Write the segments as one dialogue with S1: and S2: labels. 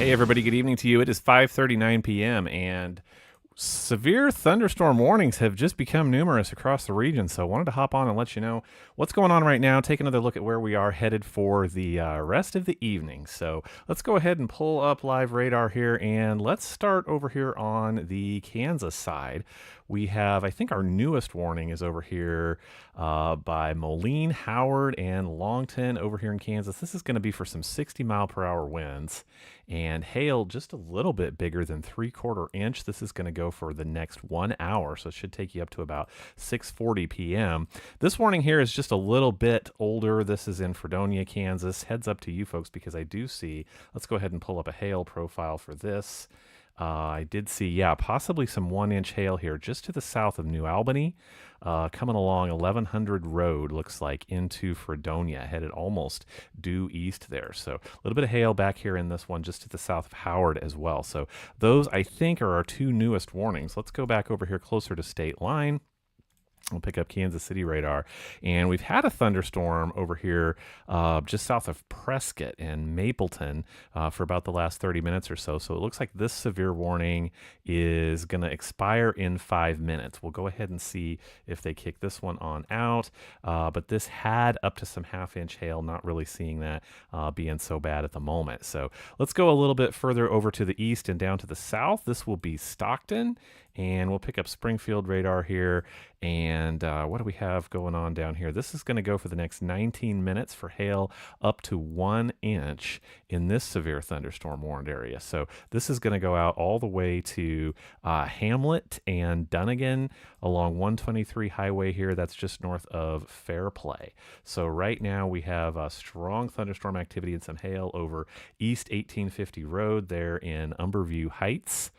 S1: Hey everybody, good evening to you. It is 5:39 p.m. and severe thunderstorm warnings have just become numerous across the region. So I wanted to hop on and let you know what's going on right now. Take another look at where we are headed for the rest of the evening. So let's go ahead and pull up live radar here, and let's start over here on the Kansas side. We have, I think our newest warning is over here by Moline, Howard, and Longton over here in Kansas. This is going to be for some 60-mile-per-hour winds and hail just a little bit bigger than 3/4 inch. This is going to go for the next 1 hour, so it should take you up to about 6:40 p.m. This warning here is just a little bit older. This is in Fredonia, Kansas. Heads up to you folks because I do see, let's go ahead and pull up a hail profile for this. I did see, yeah, possibly some 1-inch hail here just to the south of New Albany, coming along 1100 Road, looks like, into Fredonia, headed almost due east there. So a little bit of hail back here in this one just to the south of Howard as well. So those, I think, are our two newest warnings. Let's go back over here closer to state line. We'll pick up Kansas City radar, and we've had a thunderstorm over here just south of Prescott and Mapleton for about the last 30 minutes or so. So it looks like this severe warning is going to expire in 5 minutes. We'll go ahead and see if they kick this one on out, but this had up to some half-inch hail, not really seeing that being so bad at the moment. So let's go a little bit further over to the east and down to the south. This will be Stockton, and we'll pick up Springfield radar here. And what do we have going on down here? This is going to go for the next 19 minutes for hail up to 1 inch in this severe thunderstorm warned area. So this is going to go out all the way to Hamlet and Dunnigan along 123 highway here. That's just north of Fairplay. So right now we have strong thunderstorm activity and some hail over East 1850 Road there in Umberview Heights.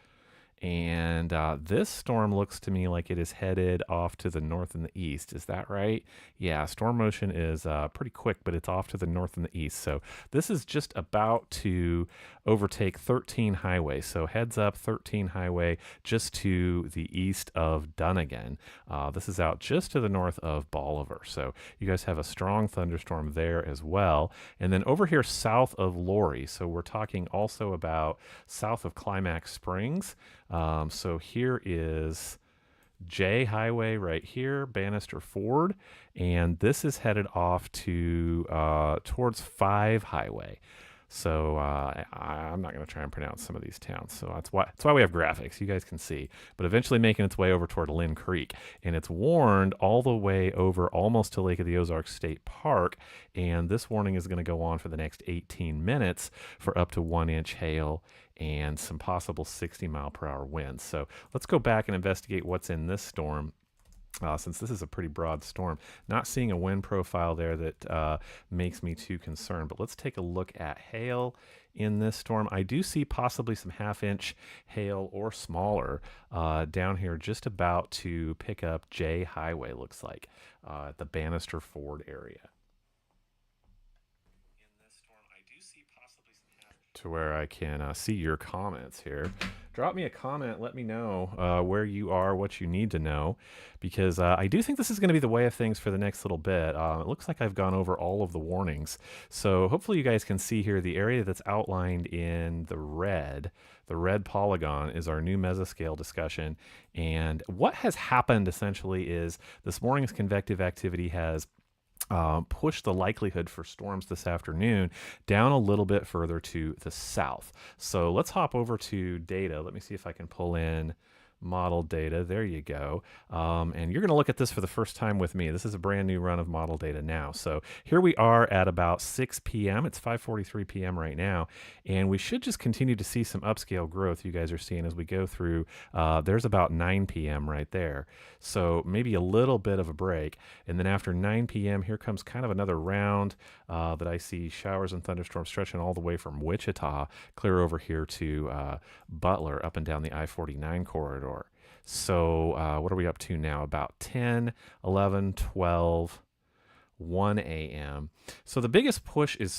S1: And this storm looks to me like it is headed off to the north and the east. Is that right? Yeah, storm motion is pretty quick, but it's off to the north and the east. So this is just about to overtake 13 Highway. So heads up 13 Highway just to the east of Dunnigan. This is out just to the north of Bolivar. So you guys have a strong thunderstorm there as well. And then over here south of Laurie. So we're talking also about south of Climax Springs. So here is J Highway right here, Bannister Ford, and this is headed off to towards 5 Highway. So I'm not going to try and pronounce some of these towns. So that's why we have graphics. You guys can see. But eventually making its way over toward Lynn Creek. And it's warned all the way over almost to Lake of the Ozarks State Park. And this warning is going to go on for the next 18 minutes for up to 1-inch hail and some possible 60-mile-per-hour winds. So let's go back and investigate what's in this storm. Since this is a pretty broad storm, not seeing a wind profile there that makes me too concerned. But let's take a look at hail in this storm. I do see possibly some half-inch hail or smaller down here, just about to pick up J Highway, looks like, at the Bannister Ford area. To where I can see your comments here. Drop me a comment. Let me know where you are, what you need to know, because I do think this is going to be the way of things for the next little bit. It looks like I've gone over all of the warnings. So hopefully you guys can see here the area that's outlined in the red. The red polygon is our new mesoscale discussion. And what has happened essentially is this morning's convective activity has push the likelihood for storms this afternoon down a little bit further to the south. So let's hop over to data. Let me see if I can pull in model data. There you go. And you're going to look at this for the first time with me. This is a brand new run of model data now. So here we are at about 6 p.m. It's 5:43 p.m. right now. And we should just continue to see some upscale growth you guys are seeing as we go through. There's about 9 p.m. right there. So maybe a little bit of a break. And then after 9 p.m., here comes kind of another round that I see showers and thunderstorms stretching all the way from Wichita clear over here to Butler up and down the I-49 corridor. So what are we up to now? About 10, 11, 12, 1 a.m. So the biggest push is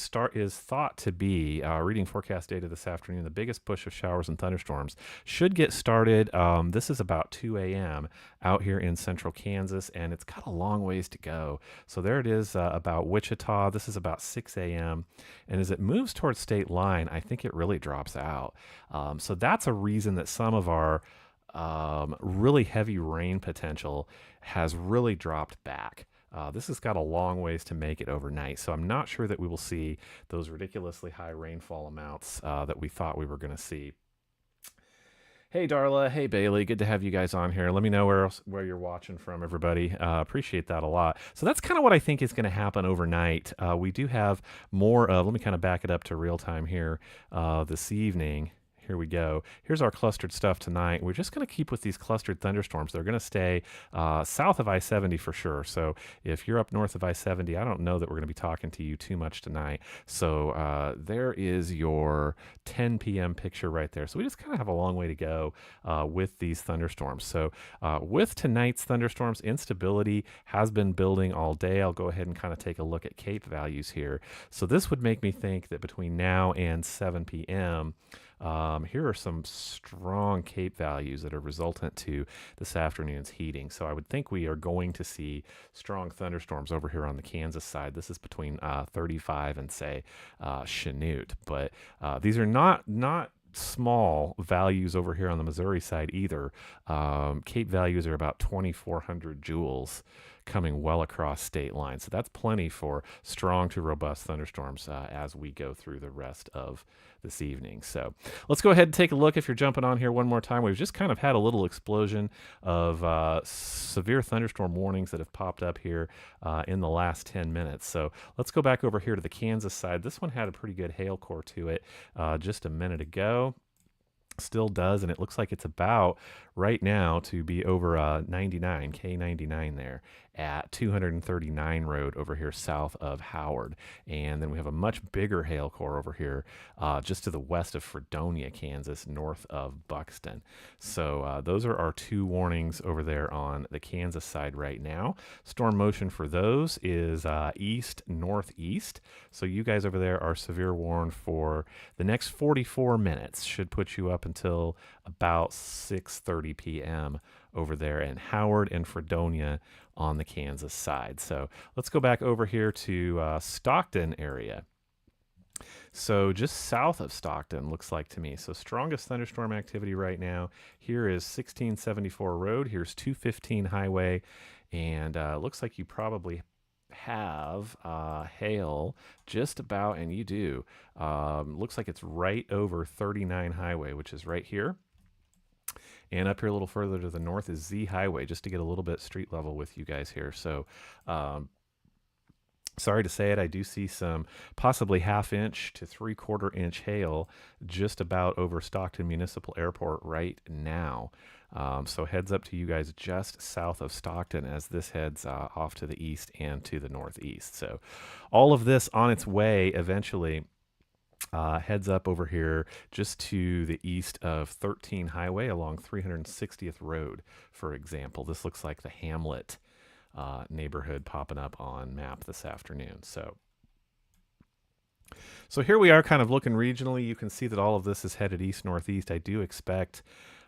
S1: thought to be reading forecast data this afternoon. The biggest push of showers and thunderstorms should get started. This is about 2 a.m. out here in central Kansas, and it's got a long ways to go. So there it is about Wichita. This is about 6 a.m. And as it moves towards state line, I think it really drops out. So that's a reason that some of our really heavy rain potential has really dropped back. This has got a long ways to make it overnight, so I'm not sure that we will see those ridiculously high rainfall amounts that we thought we were going to see. Hey, Darla. Hey, Bailey. Good to have you guys on here. Let me know where you're watching from, everybody. Appreciate that a lot. So that's kind of what I think is going to happen overnight. We do have more of, let me kind of back it up to real time here this evening. Here we go. Here's our clustered stuff tonight. We're just going to keep with these clustered thunderstorms. They're going to stay south of I-70 for sure. So if you're up north of I-70, I don't know that we're going to be talking to you too much tonight. So there is your 10 p.m. picture right there. So we just kind of have a long way to go with these thunderstorms. So with tonight's thunderstorms, instability has been building all day. I'll go ahead and kind of take a look at CAPE values here. So this would make me think that between now and 7 p.m., here are some strong CAPE values that are resultant to this afternoon's heating. So I would think we are going to see strong thunderstorms over here on the Kansas side. This is between 35 and say Chanute, but these are not small values over here on the Missouri side either. CAPE values are about 2,400 joules coming well across state lines. So that's plenty for strong to robust thunderstorms as we go through the rest of this evening. So let's go ahead and take a look. If you're jumping on here one more time, we've just kind of had a little explosion of severe thunderstorm warnings that have popped up here in the last 10 minutes. So let's go back over here to the Kansas side. This one had a pretty good hail core to it just a minute ago. Still does, and it looks like it's about right now to be over 99, K99 there at 239 Road over here south of Howard. And then we have a much bigger hail core over here just to the west of Fredonia, Kansas, north of Buxton. So those are our two warnings over there on the Kansas side right now. Storm motion for those is east-northeast. So you guys over there are severe warned for the next 44 minutes. Should put you up until about 6:30 p.m. over there in Howard and Fredonia on the Kansas side. So let's go back over here to Stockton area. So just south of Stockton, looks like to me. So strongest thunderstorm activity right now. Here is 1674 Road. Here's 215 Highway. And looks like you probably have hail just about, and you do. Looks like it's right over 39 Highway, which is right here. And up here a little further to the north is Z Highway, just to get a little bit street level with you guys here. So sorry to say it, I do see some possibly half-inch to three-quarter-inch hail just about over Stockton Municipal Airport right now. So heads up to you guys just south of Stockton as this heads off to the east and to the northeast. So all of this on its way eventually heads up over here just to the east of 13 Highway along 360th Road, for example. This looks like the Hamlet neighborhood popping up on map this afternoon. So here we are kind of looking regionally. You can see that all of this is headed east-northeast. I do expect,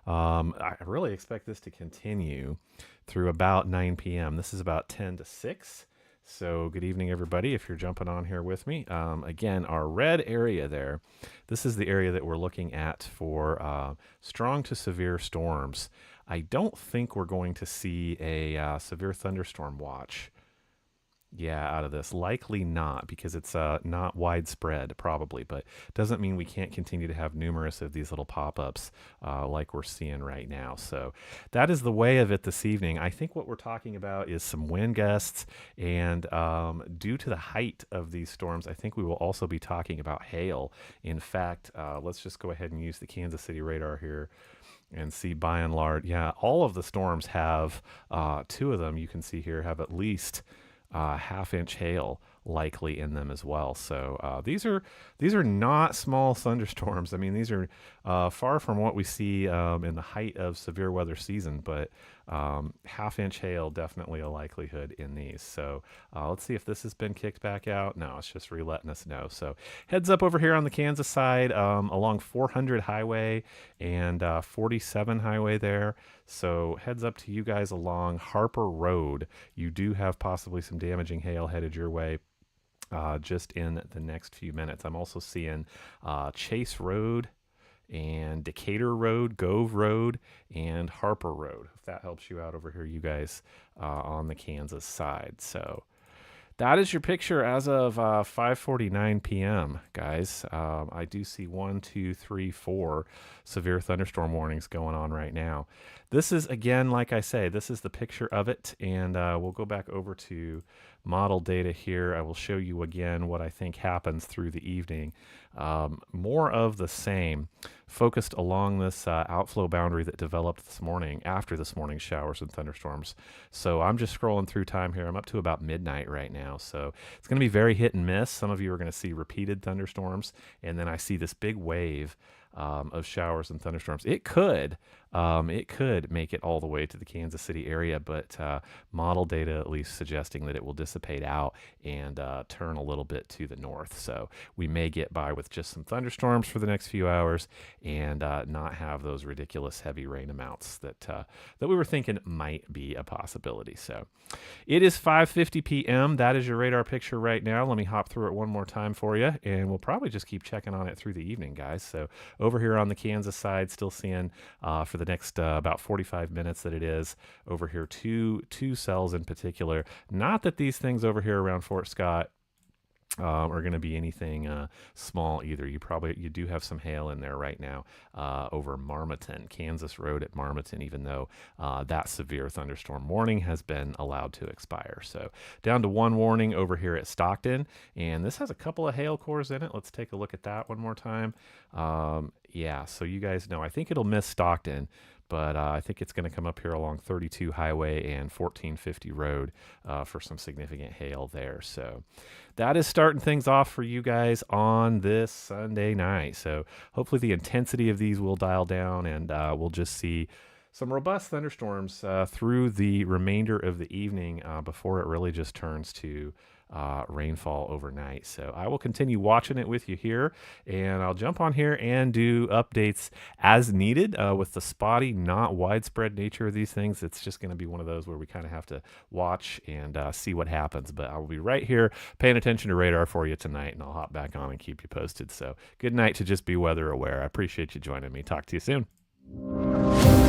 S1: I really expect this to continue through about 9 p.m. This is about 10 to 6. So good evening, everybody, if you're jumping on here with me. Again, our red area there, this is the area that we're looking at for strong to severe storms. I don't think we're going to see a severe thunderstorm watch out of this. Likely not, because it's not widespread probably, but doesn't mean we can't continue to have numerous of these little pop-ups like we're seeing right now. So that is the way of it this evening. I think what we're talking about is some wind gusts, and due to the height of these storms, I think we will also be talking about hail. In fact, let's just go ahead and use the Kansas City radar here and see, by and large, all of the storms have, two of them you can see here have at least half-inch hail likely in them as well. So these are not small thunderstorms. I mean, these are far from what we see in the height of severe weather season, but Half-inch hail, definitely a likelihood in these. So let's see if this has been kicked back out. No, it's just letting us know. So heads up over here on the Kansas side, along 400 highway and 47 highway there. So heads up to you guys along Harper Road. You do have possibly some damaging hail headed your way. Just in the next few minutes. I'm also seeing Chase Road and Decatur Road, Gove Road, and Harper Road. If that helps you out over here, you guys on the Kansas side. So that is your picture as of 5:49 p.m., guys. I do see 1, 2, 3, 4 severe thunderstorm warnings going on right now. This is, again, like I say, this is the picture of it, and we'll go back over to model data here. I will show you again what I think happens through the evening. More of the same, focused along this outflow boundary that developed this morning after this morning's showers and thunderstorms. So I'm just scrolling through time here. I'm up to about midnight right now. So it's going to be very hit and miss. Some of you are going to see repeated thunderstorms, and then I see this big wave of showers and thunderstorms. It could make it all the way to the Kansas City area, but model data at least suggesting that it will dissipate out and turn a little bit to the north. So we may get by with just some thunderstorms for the next few hours and not have those ridiculous heavy rain amounts that we were thinking might be a possibility. So it is 5:50 p.m. That is your radar picture right now. Let me hop through it one more time for you, and we'll probably just keep checking on it through the evening, guys. So over here on the Kansas side, still seeing for the next about 45 minutes that it is over here, two cells in particular. Not that these things over here around Fort Scott are going to be anything small either. You do have some hail in there right now over Marmaton, Kansas Road at Marmaton, even though that severe thunderstorm warning has been allowed to expire. So down to one warning over here at Stockton, and this has a couple of hail cores in it. Let's take a look at that one more time. Yeah, so you guys know, I think it'll miss Stockton, but I think it's going to come up here along 32 Highway and 1450 Road for some significant hail there. So that is starting things off for you guys on this Sunday night. So hopefully the intensity of these will dial down, and we'll just see some robust thunderstorms through the remainder of the evening before it really just turns to rainfall overnight. So I will continue watching it with you here, and I'll jump on here and do updates as needed with the spotty, not widespread nature of these things. It's just going to be one of those where we kind of have to watch and see what happens. But I will be right here paying attention to radar for you tonight, and I'll hop back on and keep you posted. So good night to just be weather aware. I appreciate you joining me. Talk to you soon.